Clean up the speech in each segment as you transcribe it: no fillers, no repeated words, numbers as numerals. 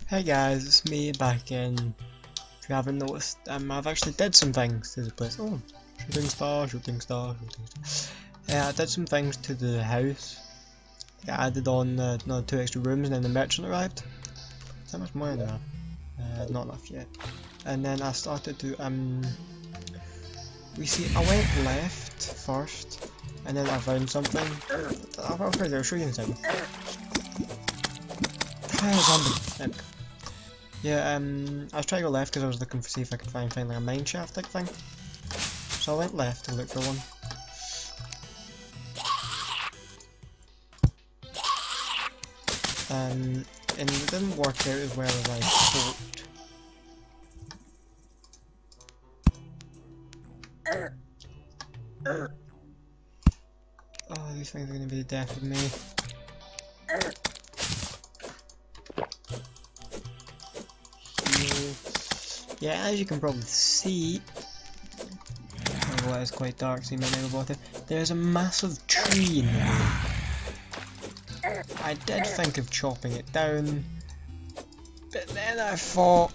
Hey guys, it's me back in. If you haven't noticed, I've actually did some things to the place. Oh, shooting star, shooting star, shooting star. Yeah, I did some things to the house. I added on another 2 extra rooms and then the merchant arrived. How much money do I have? Not enough yet. And then I started to, I went left first, and then I found something. I'll show you in a second. Hi, zombie. Yeah, I was trying to go left because I was looking to see if I could find like a mine shaft type thing. So I went left to look for one. And it didn't work out as well as I hoped. Oh, these things are going to be the death of me. Yeah, as you can probably see, although it's quite dark so you may never bother, there's a massive tree in the way. I did think of chopping it down, but then I thought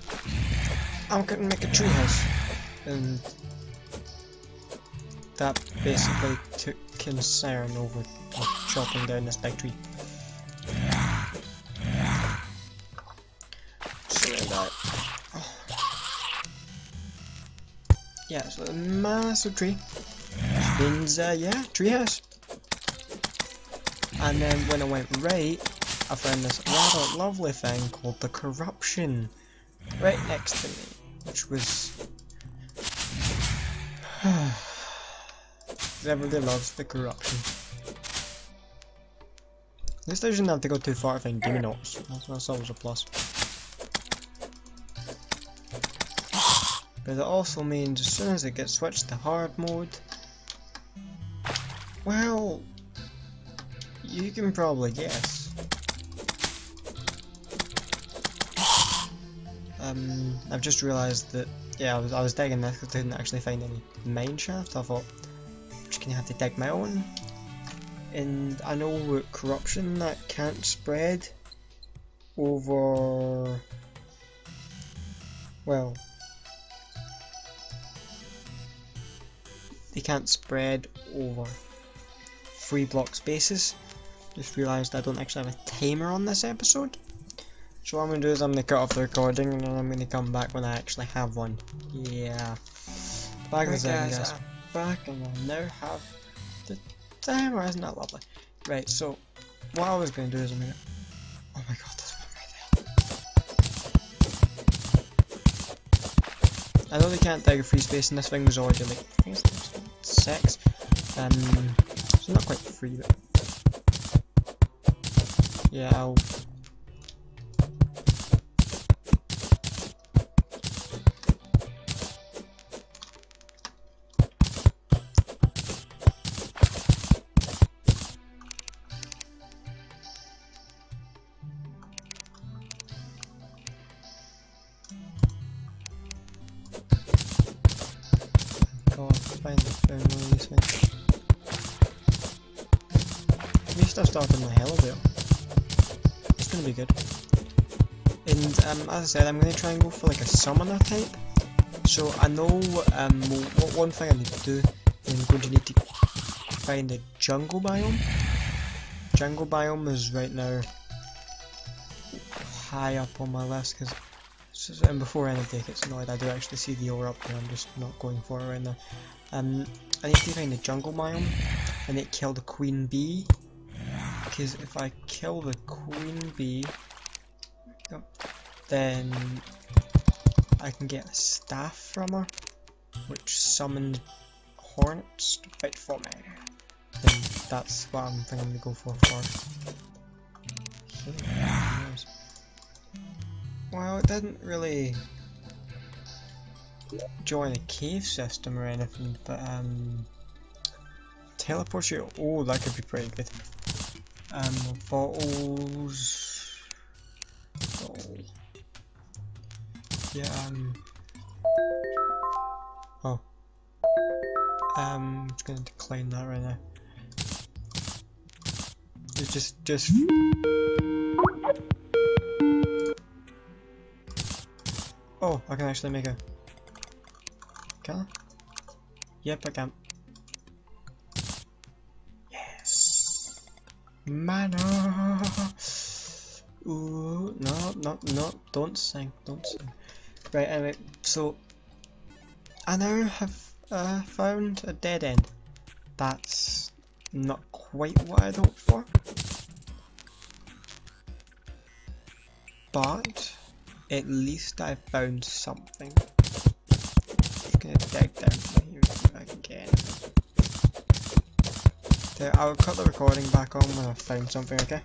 I'm going to make a tree house, and that basically took concern over chopping down this big tree. Yeah, so a massive tree, which means, yeah, treehouse. And then when I went right, I found this rather lovely thing called the corruption right next to me, which was... everybody loves the corruption. At least I shouldn't have to go too far to find demon ops. That's always a plus. But it also means as soon as it gets switched to hard mode, well, you can probably guess. I've just realised that, yeah, I was digging this because I didn't actually find any mine shaft. I thought, I'm just gonna have to dig my own. And I know with corruption that can't spread over, well, they can't spread over 3 block spaces. Just realised I don't actually have a timer on this episode. So what I'm going to do is I'm going to cut off the recording and then I'm going to come back when I actually have one. Yeah. Back in a second guys. Back and I now have the timer. Isn't that lovely? Right, so what I was going to do is I'm going to... Oh my god, there's one right there. I know they can't dig a free space and this thing was already like, I think it's 6. So not quite free, but yeah, I'll find one of these things. At least I've started my elevator. It's gonna be good. And as I said, I'm gonna try and go for like a summoner type. So I know what one thing I need to do is I'm going to need to find a jungle biome. Jungle biome is right now high up on my list because. And before anything gets annoyed, I do actually see the ore up there, I'm just not going for it right now. I need to find a jungle biome, I need to kill the queen bee, because if I kill the queen bee, then I can get a staff from her, which summons hornets to fight for me. And that's what I'm thinking to go for first. Well, it didn't really join a cave system or anything, but teleport you. Oh, that could be pretty good. Bottles. Oh. Yeah. Oh. I'm just gonna decline that right now. Just Oh, I can actually make a... Can I? Yep, I can. Yes! Mana! Ooh, no, don't sing, don't sing. Right, anyway, so I now have found a dead end. That's not quite what I'd hoped for, but at least I found something. Just gonna dig down here if I can get anything. So I'll cut the recording back on when I found something, okay?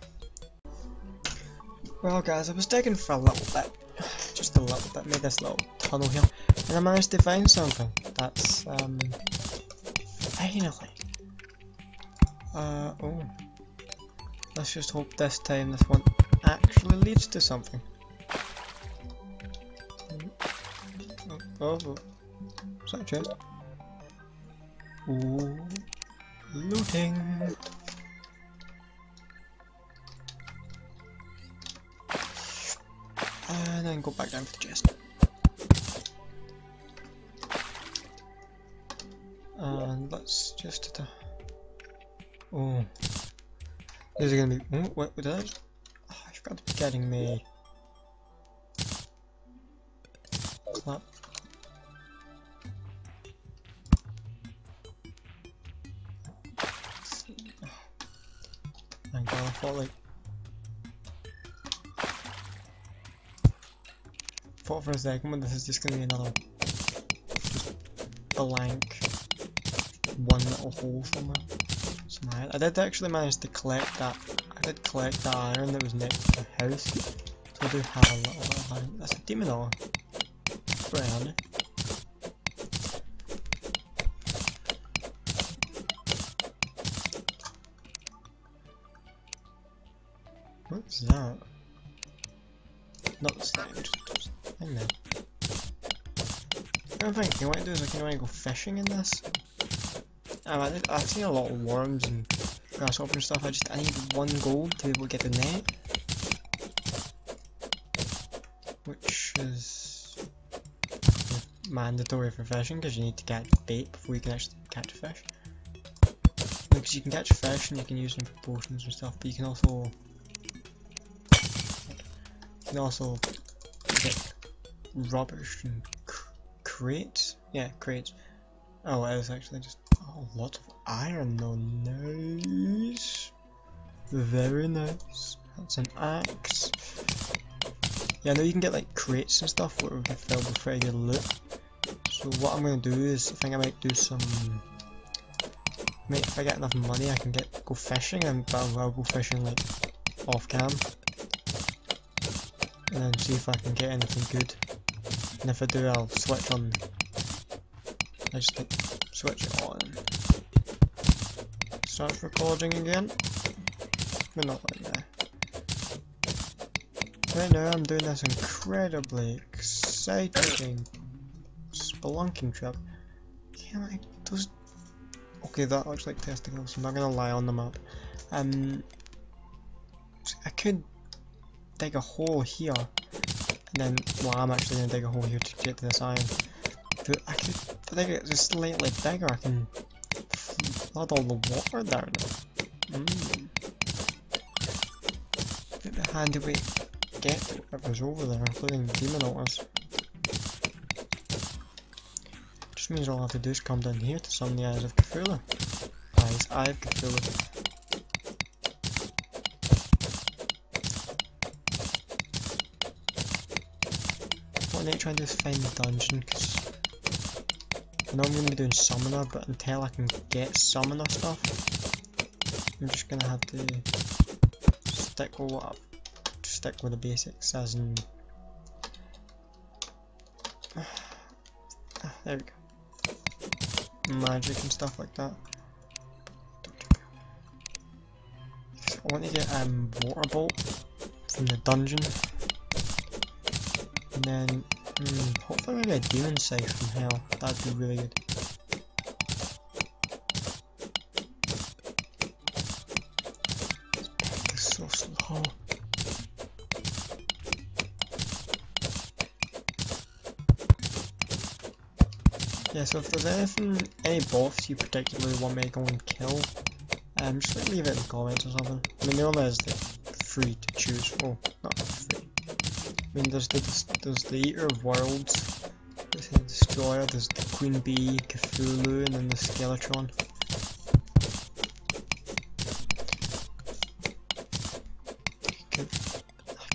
Well guys, I was digging for a little bit, just a little bit, made this little tunnel here, and I managed to find something. That's, finally. Oh. Let's just hope this time this one actually leads to something. Oh. Is that a chest? Ooh. Looting! And then go back down to the chest. And let's just... Oh. These are gonna be... Oh, what was that? Oh, I forgot to be getting me... Clap. Thank God, I thought like... thought for a second when this is just gonna be another... just blank... one little hole somewhere. I did actually manage to collect that. I did collect that iron that was next to the house, so I do have a little bit of iron. That's a demon ore. Pretty handy. What's that? Not the slime, just hang there. I'm thinking what I do is I can go fishing in this. I've seen a lot of worms and grasshopper and stuff. I need 1 gold to be able to get the net, which is mandatory for fishing because you need to catch bait before you can actually catch a fish. Because you can catch fish and you can use them for potions and stuff, but you can also get rubbish and crates. Yeah, crates. Oh, it is actually just. Oh, lots of iron though, nice. Very nice. That's an axe. Yeah, I know you can get like crates and stuff where we can fill with pretty good loot. So what I'm gonna do is, I think I might do some... if I get enough money I can go fishing, but I'll go fishing like off cam. And then see if I can get anything good. And if I do, I'll switch on... I just like switch it on. Start recording again. But not like that. Right now I'm doing this incredibly exciting spelunking trip. Yeah, like those... Okay, that looks like testicles, I'm not gonna lie on the map. I could dig a hole here, and then, well, I'm actually gonna dig a hole here to get to this iron. But I could dig it just slightly bigger, I can flood all the water down it. Maybe a handy way to get to whatever's over there, including demon ores. Just means all I have to do is come down here to summon the Eyes of Cthulhu. Eye of Cthulhu. What I need to try and do is find the dungeon, because I know I'm going to be doing summoner, but until I can get summoner stuff, I'm just going to have to stick with the basics, as in... there we go. Magic and stuff like that. I want to get water bolt from the dungeon, and then hopefully maybe a demon scythe from hell. That'd be really good. This pick is so slow. Yeah, so if there's any boss you particularly want me to go and kill, just like leave it in the comments or something. I mean, the only is free to choose. Oh, not free. I mean, there's the Eater of Worlds, there's the Destroyer, there's the Queen Bee, Cthulhu, and then the Skeletron.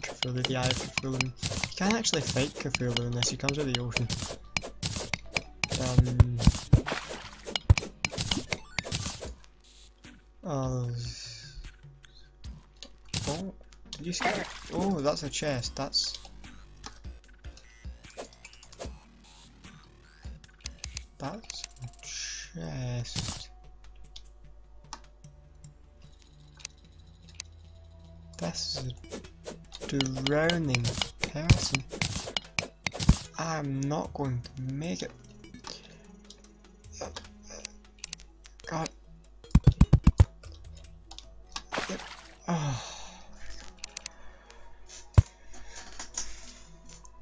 Cthulhu, the Eye of Cthulhu. You can't actually fight Cthulhu unless he comes out of the ocean. Oh, did you see that? Oh, that's a chest. That's a chest. This is a drowning person. I'm not going to make it. God. Yep. Oh.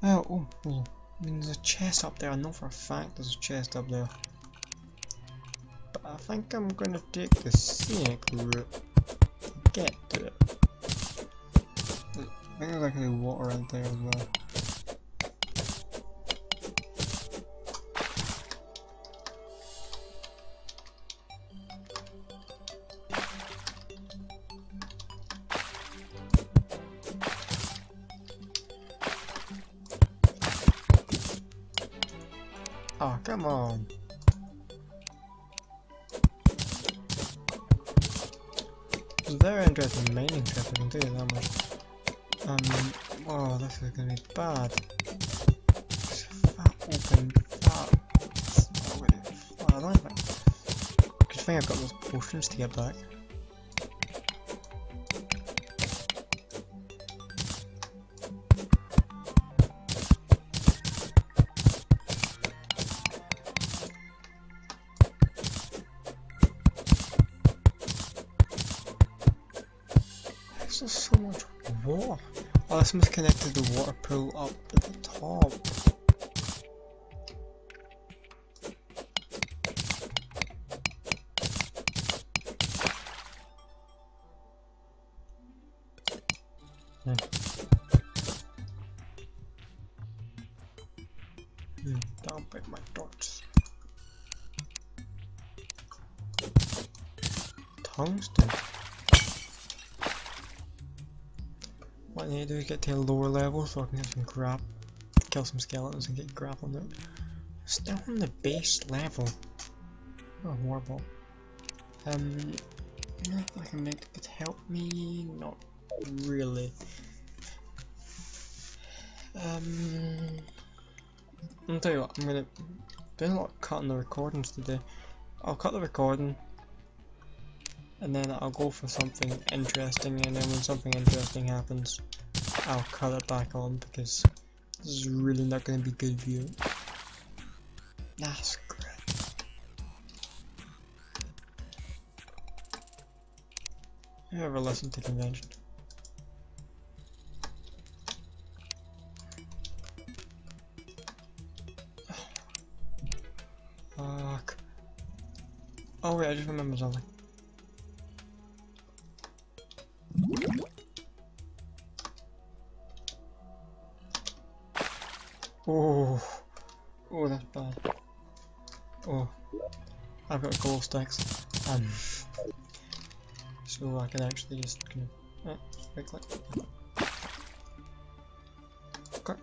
Oh, I mean, there's a chest up there. I know for a fact there's a chest up there. But I think I'm going to take the scenic route to get to it. I think there's actually water out there as well. Oh, come on. It's very interesting mining trip, I can tell you that much. Oh, this is gonna be bad. It's a fat open fat. I don't think. Good thing I've got those potions to get back. There's so much water. Oh, this must connect to the water pool up at the top. That'll break my torch. Tungsten. What I need to do is get to a lower level so I can get some kill some skeletons and get grappling out. Still on the base level. Oh, horrible. Nothing I can make that could help me. Not really. I'll tell you what, I'm gonna do a lot of cutting the recordings today. I'll cut the recording and then I'll go for something interesting, and then when something interesting happens I'll cut it back on because this is really not going to be good view. That's great. Have you ever listened to Convention? Fuck. Oh wait, I just remembered something. Oh, that's bad. Oh, I've got gold stacks. So I can actually just kind of right click. Okay.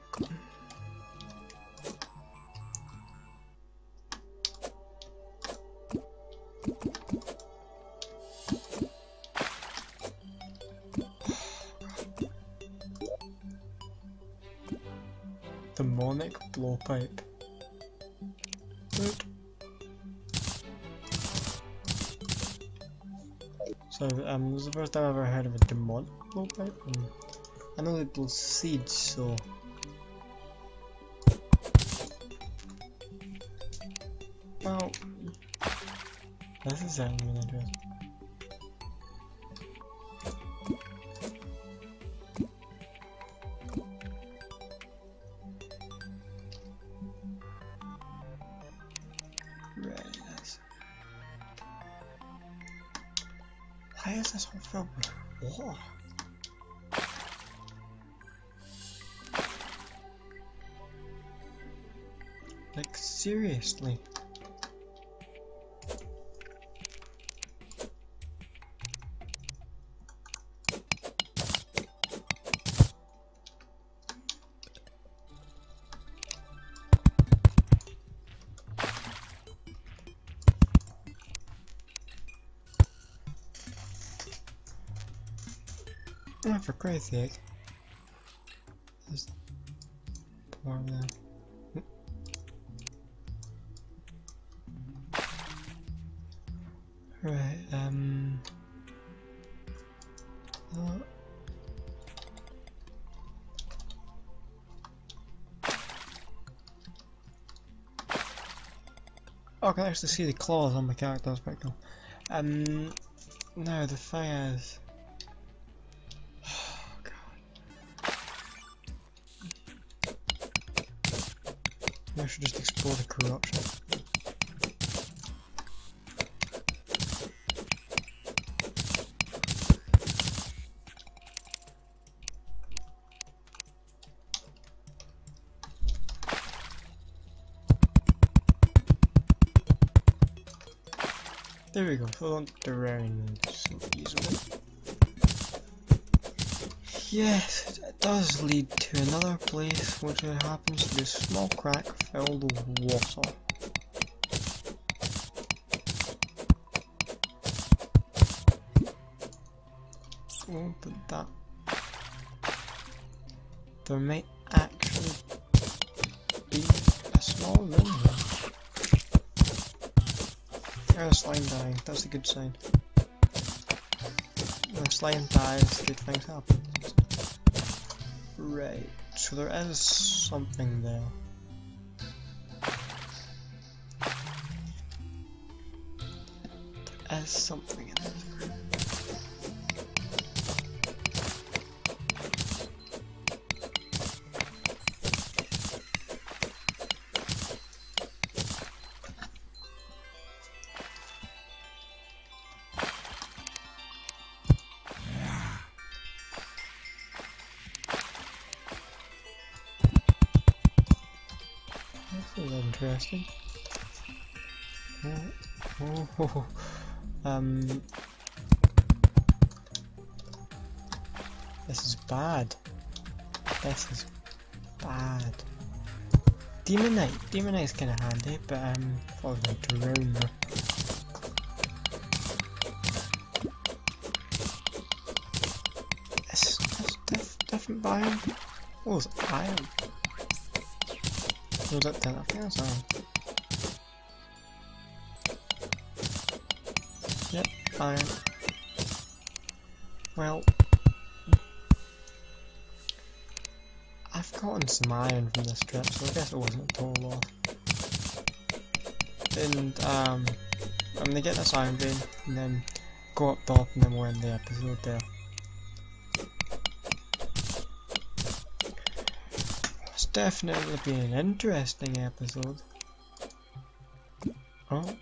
Demonic blowpipe. Good. So this is the first time I've ever heard of a demonic blowpipe. I know they blow seeds, so well, this is sounding really interesting. is this whole film? What? Like, seriously? Oh, for Christ's sake. Just pour that. Right, oh, I can actually see the claws on my character, that's pretty cool. No, the thing is... Oh, God. Maybe I should just explore the corruption. There we go, so on Terrraria so easily. Yes, it does lead to another place which happens to be a small crack filled with water. Oh, but that... There may actually be a small room there. There's a slime dying, that's a good sign. When a slime dies, good things happen. Right, so there is something there. There is something in it. This is interesting. This is bad. This is bad. Demonite's kind of handy, but probably going to ruin her. This different biome. Oh, it's iron. No, that I think that's iron. Yep, iron. Well, I've gotten some iron from this trip, so I guess it wasn't a total loss. And I'm gonna get this iron vein and then go up top and then we'll end the episode there. It's definitely been an interesting episode. Oh.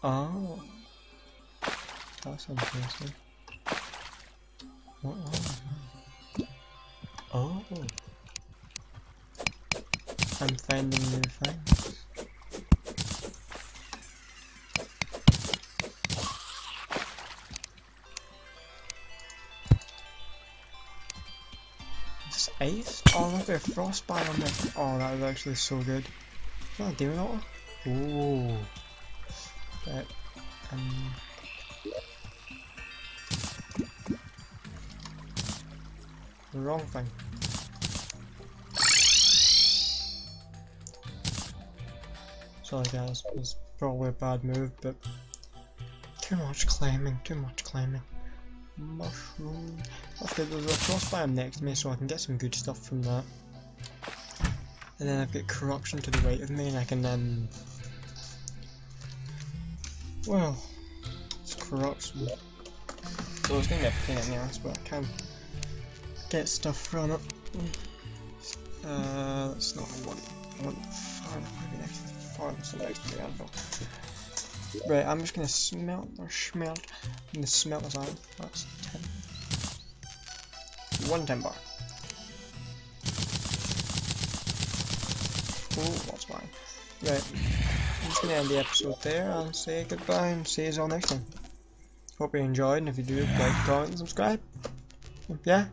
Oh. That's interesting. What was that? Oh. I'm finding new things. Is this ice? Oh, look at frostbite on this. Oh, that was actually so good. Is that a demon otter? Ooh. Right. The wrong thing. Sorry guys, it was probably a bad move, but too much climbing, Mushroom. That's good, there's a frost biome next to me so I can get some good stuff from that. And then I've got corruption to the right of me and I can then... Well, it's corruption. So it's going to be a pain in the ass, but I can get stuff from it. That's not what I want. I want farthest next to the anvil. Right, I'm just gonna smelt or smelt. I'm gonna smelt this iron. That's 10. 1 timber. Oh, that's mine. Right, I'm just gonna end the episode there and say goodbye and see you all next time. Hope you enjoyed, and if you do, like, comment, and subscribe. Yeah.